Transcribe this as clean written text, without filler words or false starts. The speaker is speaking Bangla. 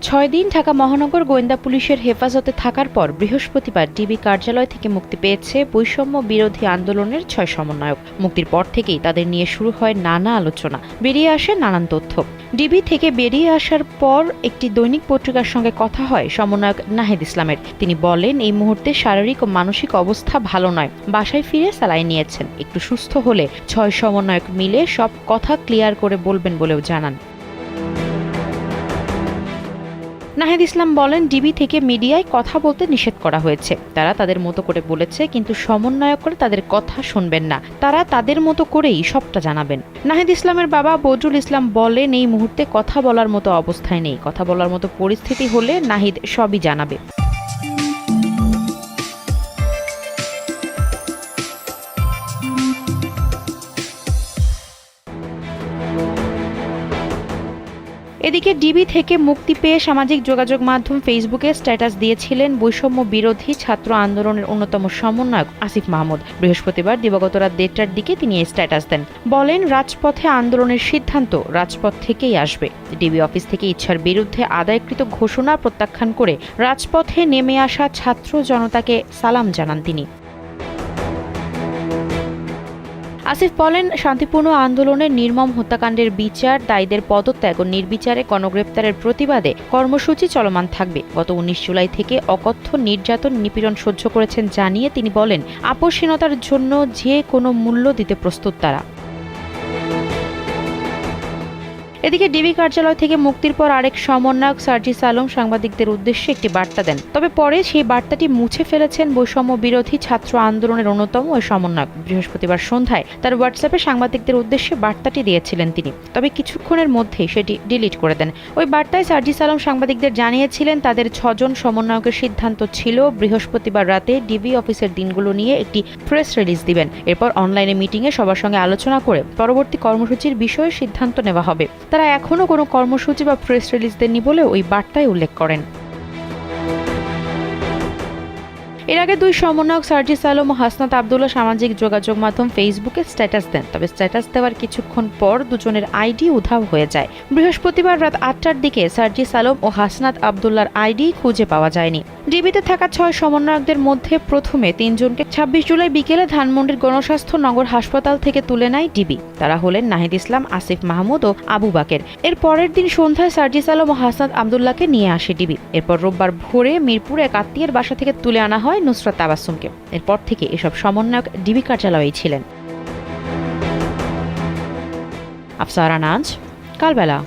6 দিন ঢাকা মহানগর গোয়েন্দা পুলিশের হেফাজতে থাকার পর বৃহস্পতিবার ডিবি কার্যালয় থেকে মুক্তি পেয়েছে বৈষম্য বিরোধী আন্দোলনের 6 সমন্বয়ক। মুক্তির পর থেকেই তাদের নিয়ে শুরু হয় নানা আলোচনা, বেরিয়ে আসে নানান তথ্য। ডিবি থেকে বেরিয়ে আসার পর একটি দৈনিক পত্রিকার সঙ্গে কথা হয় সমন্বয়ক নাহিদ ইসলামের। তিনি বলেন, এই মুহূর্তে শারীরিক ও মানসিক অবস্থা ভালো নয়, বাসায় ফিরে স্যালাইন নিয়েছেন। একটু সুস্থ হলে 6 সমন্বয়ক মিলে সব কথা ক্লিয়ার করে বলবেন বলেও জানান। নাহিদ ইসলাম বলেন, ডিবি থেকে মিডিয়ায় কথা বলতে নিষেধ করা হয়েছে। তারা তাদের মতো করে বলেছে, কিন্তু সমন্বয়করা তাদের কথা শুনবেন না। তারা তাদের মতো করেই সবটা জানাবেন। নাহিদ ইসলামের বাবা বদরুল ইসলাম বলেন, এই মুহূর্তে কথা বলার মতো অবস্থায় নেই। কথা বলার মতো পরিস্থিতি হলে নাহিদ সবই জানাবে। এদিকে ডিবি থেকে মুক্তি পেয়ে সামাজিক যোগাযোগ মাধ্যম ফেসবুকে স্ট্যাটাস দিয়েছিলেন বৈষম্য বিরোধী ছাত্র আন্দোলনের অন্যতম সমন্বয়ক আসিফ মাহমুদ। বৃহস্পতিবার দিবাগত রাত 1টার দিকে তিনি এই স্ট্যাটাস দেন। বলেন, রাজপথে আন্দোলনের সিদ্ধান্ত রাজপথ থেকেই আসবে। ডিবি অফিস থেকে ইচ্ছার বিরুদ্ধে আদায়কৃত ঘোষণা প্রত্যাখ্যান করে রাজপথে নেমে আসা ছাত্র জনতাকে সালাম জানান তিনি। আসিফ বলেন, শান্তিপূর্ণ আন্দোলনের নির্মম হত্যাকাণ্ডের বিচার, দায়ীদের পদত্যাগ ও নির্বিচারে গণগ্রেপ্তারের প্রতিবাদে কর্মসূচি চলমান থাকবে। গত 19 জুলাই থেকে অকথ্য নির্যাতন নিপীড়ন সহ্য করেছেন জানিয়ে তিনি বলেন, আপোষহীনতার জন্য যে কোনো মূল্য দিতে প্রস্তুত তারা। এদিকে ডিবি কার্যালয় থেকে মুক্তির পর আরেক সমন্বয়ক সার্জিস আলম সাংবাদিকদের উদ্দেশ্যে একটি বার্তা দেন। তবে পরে সেই বার্তাটি মুছে ফেলেছেন বৈষম্য বিরোধী ছাত্র আন্দোলনের অন্যতম ওই সমন্বয়ক। বৃহস্পতিবার সন্ধ্যায় তার হোয়াটসঅ্যাপে সাংবাদিকদের উদ্দেশ্যে বার্তাটি দিয়েছিলেন তিনি, তবে কিছুক্ষণের মধ্যেই সেটি ডিলিট করে দেন। ওই বার্তায় সার্জিস আলম সাংবাদিকদের জানিয়েছিলেন, তাদের 6 জন সমন্বয়কের সিদ্ধান্ত ছিল বৃহস্পতিবার রাতে ডিবি অফিসের দিনগুলো নিয়ে একটি প্রেস রিলিজ দিবেন। এরপর অনলাইনে মিটিংয়ে সবার সঙ্গে আলোচনা করে পরবর্তী কর্মসূচির বিষয়ে সিদ্ধান্ত নেওয়া হবে। তারা এখনও কোনো কর্মসূচি বা প্রেস রিলিজ দেননি বলে ওই বার্তায় উল্লেখ করেন। এর আগে 2 সমন্বয়ক সার্জিস আলম ও হাসনাত আবদুল্লাহ সামাজিক যোগাযোগ মাধ্যম ফেসবুকে স্ট্যাটাস দেন। তবে স্ট্যাটাস দেওয়ার কিছুক্ষণ পর দুজনের আইডি উধাও হয়ে যায়। বৃহস্পতিবার রাত 8টার দিকে সার্জিস আলম ও হাসনাত আবদুল্লাহর আইডি খুঁজে পাওয়া যায়নি। ডিবিতে থাকা 6 সমন্বয়কদের মধ্যে প্রথমে 3 জনকে 26 জুলাই বিকেলে ধানমন্ডির গণস্বাস্থ্য নগর হাসপাতাল থেকে তুলে নেয় ডিবি। তারা হলেন নাহিদ ইসলাম, আসিফ মাহমুদ ও আবু বাকের। এর পরের দিন সন্ধ্যায় সার্জিস আলম ও হাসনাত আবদুল্লাহকে নিয়ে আসে ডিবি। এরপর রোববার ভোরে মিরপুরে এক আত্মীয়ের বাসা থেকে তুলে আনা হয় নুসরাত তাবাসসুমকে। এরপর থেকে এসব সমন্বয়ক ডিবি কার্যালয়েই ছিলেন। আফসারা নাজ, কালবেলা।